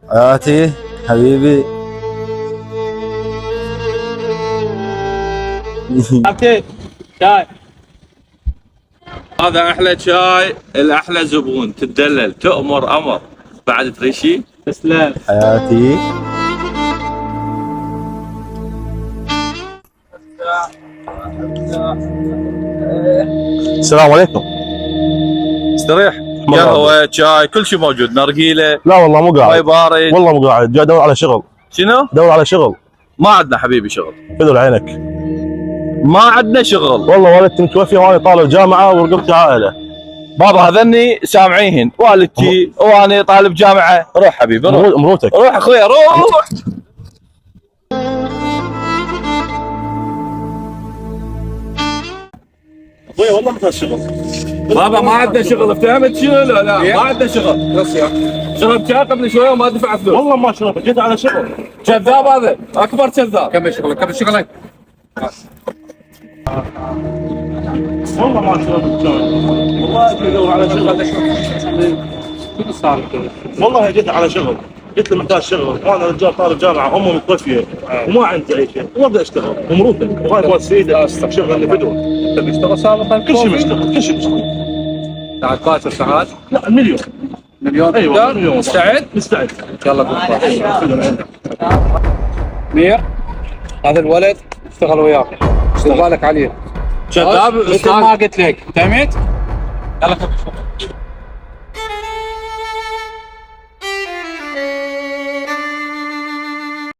حياتي حبيبي. اوكي شاي. هذا احلى شاي، الاحلى زبون، تدلل تؤمر امر. بعد تريد شيء؟ تسلم. حياتي. السلام عليكم. استريح. قهوه شاي كل شيء موجود، نرجيله. لا والله مو ماي قاعد، بارد. والله مو قاعد، جاي ادور على شغل. شنو؟ دور على شغل. ما عندنا حبيبي شغل. بدر عينك. ما عندنا شغل. والله والدتي متوفيه وانا طالب جامعه ورقبتي عائله. بابا هذني سامعيهن، والدتي وانا طالب جامعه. روح حبيبي روح. مروتك. روح اخويا روح. ابوي والله ما شغل. بابا ما عندنا شغل، فهمت شنو؟ لا ما عندنا شغل. بس يا شرب شاي قبل شويه وما دفع فلوس. والله ما شربت، جيت على شغل. كذاب هذا، اكبر كذاب. كمل شغلك كمل شغلك. والله ما شربت شاي. والله جاي ادور على شغل. شنو صار كذا؟ والله جيت على شغل، قلت له محتاج شغل، وانا رجال طالب جامعه، امي متوفيه وما عندي اي شيء، وابدا اشتغل ومروتك وهاي مال سيدك شغلني بدون. انت بتشتغل سابقا؟ كل شيء مشتغل، كل شيء مشتغل. ساعات باكر ساعات؟ لا مليون. مليون ايوه تقدر؟ مليون. مستعد؟ مستعد. يلا قول. مير هذا الولد اشتغل وياك، اشتغل بالك عليه. كذاب مثل ما قلت لك، فهمت؟ يلا كمل شغلك.